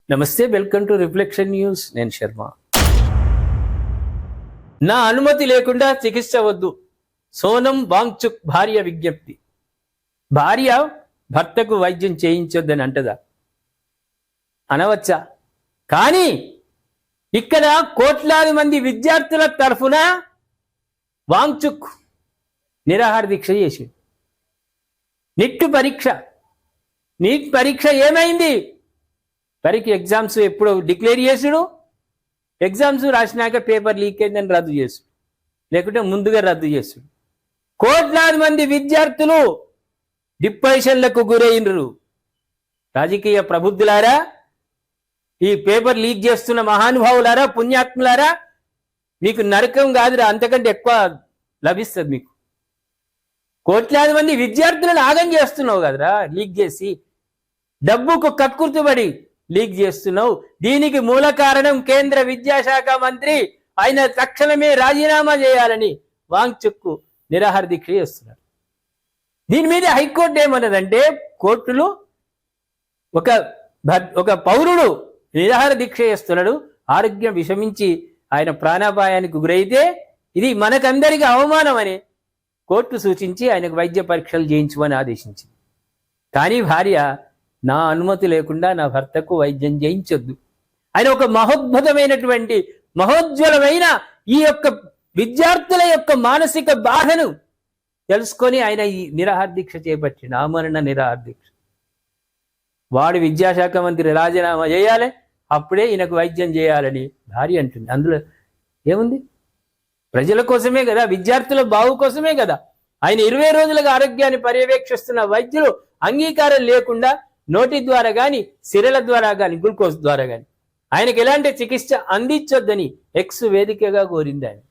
నమస్తే, welcome to reflection news. నేను శర్మ. నా అనుమతి లేకుండా చికిత్స వద్దు, సోనం వాంగ్చుక్ భార్య విజ్ఞప్తి. భార్య భర్తకు వైద్యం చేయించొద్దని అంటదా? అనవచ్చా? కానీ ఇక్కడ కోట్లాది మంది విద్యార్థుల తరఫున వాంగ్చుక్ నిరాహార దీక్ష చేసి నీట్ పరీక్ష ఏమైంది? ఎగ్జామ్స్ ఎప్పుడు డిక్లేర్ చేసుడు, ఎగ్జామ్స్ రాసినాక పేపర్ లీక్ అయిందని రద్దు చేసుడు, లేకుంటే ముందుగా రద్దు చేసుడు. కోట్లాది మంది విద్యార్థులు డిప్రెషన్లకు గురైనరు. రాజకీయ ప్రబుద్ధులారా, ఈ పేపర్ లీక్ చేస్తున్న మహానుభావులారా, పుణ్యాత్ములారా, మీకు నరకం కాదురా, అంతకంటే ఎక్కువ లభిస్తుంది మీకు. కోట్లాది మంది విద్యార్థులను ఆగం చేస్తున్నావు కదరా, లీక్ చేసి డబ్బుకు కక్కుర్తుబడి లీక్ చేస్తున్నావు. దీనికి మూల కారణం కేంద్ర విద్యాశాఖ మంత్రి. ఆయన తక్షణమే రాజీనామా చేయాలని వాంగ్చుక్ నిరాహార దీక్ష చేస్తున్నారు. దీని మీద హైకోర్టు ఏమన్నదంటే, కోర్టులు ఒక పౌరుడు నిరాహార దీక్ష చేస్తున్నాడు, ఆరోగ్యం విషమించి ఆయన ప్రాణాపాయానికి గురైతే ఇది మనకందరికీ అవమానం అని కోర్టు సూచించి ఆయనకు వైద్య పరీక్షలు చేయించమని ఆదేశించింది. కానీ భార్య, నా అనుమతి లేకుండా నా భర్తకు వైద్యం చేయించొద్దు. ఆయన ఒక మహోజ్వలమైన ఈ యొక్క విద్యార్థుల యొక్క మానసిక బాధను తెలుసుకొని ఆయన ఈ నిరాహార దీక్ష చేపట్టిండు, ఆమరణ నిరాహార దీక్ష. వాడు విద్యాశాఖ మంత్రి రాజీనామా చేయాలి, అప్పుడే ఈయనకు వైద్యం చేయాలని భార్య అంటుంది. అందులో ఏముంది? ప్రజల కోసమే కదా, విద్యార్థుల బావు కోసమే కదా. ఆయన 20 రోజులుగా ఆరోగ్యాన్ని పర్యవేక్షిస్తున్న వైద్యులు అంగీకారం లేకుండా నోటి ద్వారా కానీ, సిరల ద్వారా కానీ, గ్లూకోజ్ ద్వారా కానీ ఆయనకు ఎలాంటి చికిత్స అందించొద్దని ఎక్స్ వేదికగా కోరింది ఆయన.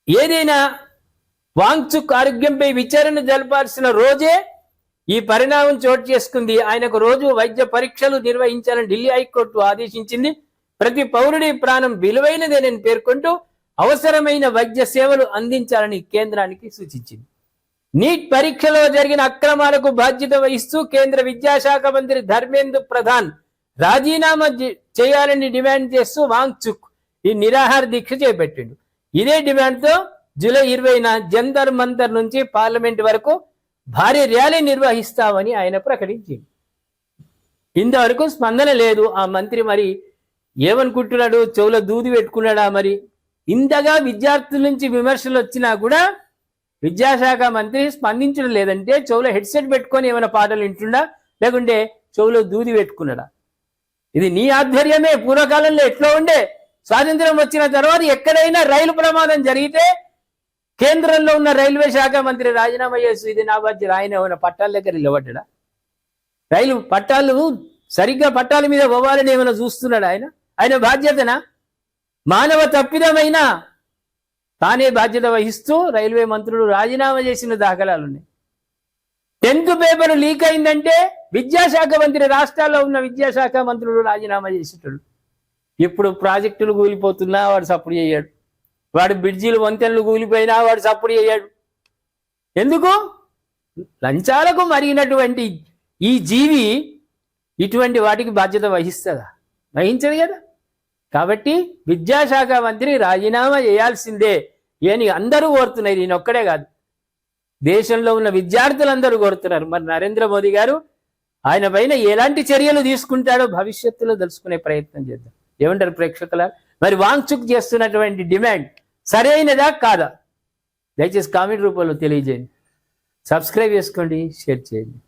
ఏదైనా వాంగ్చుక్ ఆరోగ్యంపై విచారణ జరపాల్సిన రోజే ఈ పరిణామం చోటు చేసుకుంది. ఆయనకు రోజు వైద్య పరీక్షలు నిర్వహించాలని ఢిల్లీ హైకోర్టు ఆదేశించింది. ప్రతి పౌరుడి ప్రాణం విలువైనదేనని పేర్కొంటూ అవసరమైన వైద్య సేవలు అందించాలని కేంద్రానికి సూచించింది. నీట్ పరీక్షలో జరిగిన అక్రమాలకు బాధ్యత వహిస్తూ కేంద్ర విద్యాశాఖ మంత్రి ధర్మేంద్ర ప్రధాన్ రాజీనామా చేయాలని డిమాండ్ చేస్తూ వాంగ్చుక్ ఈ నిరాహార దీక్ష చేపట్టిండు. ఇదే డిమాండ్తో జూలై 20న జంతర్ మంతర్ నుంచి పార్లమెంట్ వరకు భారీ ర్యాలీ నిర్వహిస్తామని ఆయన ప్రకటించింది. ఇంతవరకు స్పందన లేదు. ఆ మంత్రి మరి ఏమనుకుంటున్నాడు? చెవులో దూది పెట్టుకున్నాడా? మరి ఇంతగా విద్యార్థుల నుంచి విమర్శలు వచ్చినా కూడా విద్యాశాఖ మంత్రి స్పందించడం లేదంటే చెవులో హెడ్సెట్ పెట్టుకొని ఏమైనా పాటలు వింటుండా, లేకుంటే చెవులో దూది పెట్టుకున్నాడా? ఇది నీ ఆధ్వర్యమే. పూర్వకాలంలో ఎట్లా ఉండే, స్వాతంత్రం వచ్చిన తర్వాత ఎక్కడైనా రైలు ప్రమాదం జరిగితే కేంద్రంలో ఉన్న రైల్వే శాఖ మంత్రి రాజీనామా చేస్తూ ఇది నా బాధ్యత, ఆయన ఏమైనా పట్టాల దగ్గర నిలబడ్డా? రైలు పట్టాలు సరిగ్గా పట్టాల మీద పోవాలని ఏమైనా చూస్తున్నాడు ఆయన బాధ్యతనా? మానవ తప్పిదమైనా తానే బాధ్యత వహిస్తూ రైల్వే మంత్రులు రాజీనామా చేసిన దాఖలాలున్నాయి. 10th పేపర్ లీక్ అయిందంటే విద్యాశాఖ మంత్రి, రాష్ట్రాల్లో ఉన్న విద్యాశాఖ మంత్రులు రాజీనామా చేసేటోళ్ళు. ఇప్పుడు ప్రాజెక్టులు కూలిపోతున్నా వాడు సపోర్ట్ చేయడు, వాడు బ్రిడ్జీలు వంతెనలు కూలిపోయినా వాడు సపోర్ట్ చేయడు. ఎందుకు? లంచాలకు మరిగినటువంటి ఈ జీవి ఇటువంటి వాటికి బాధ్యత వహిస్తుందా? వహించదు కదా. కాబట్టి విద్యాశాఖ మంత్రి రాజీనామా చేయాల్సిందే అని అందరూ కోరుతున్నారు. ఈయన ఒక్కడే కాదు, దేశంలో ఉన్న విద్యార్థులందరూ కోరుతున్నారు. మరి నరేంద్ర మోదీ గారు ఆయన పైన ఎలాంటి చర్యలు తీసుకుంటాడో భవిష్యత్తులో తెలుసుకునే ప్రయత్నం చేద్దాం. ఏమంటారు ప్రేక్షకుల? మరి వాంగ్చుక్ చేస్తున్నటువంటి డిమాండ్ సరైనదా కాదా? దయచేసి కామెంట్ రూపంలో తెలియజేయండి. సబ్స్క్రైబ్ చేసుకోండి, షేర్ చేయండి.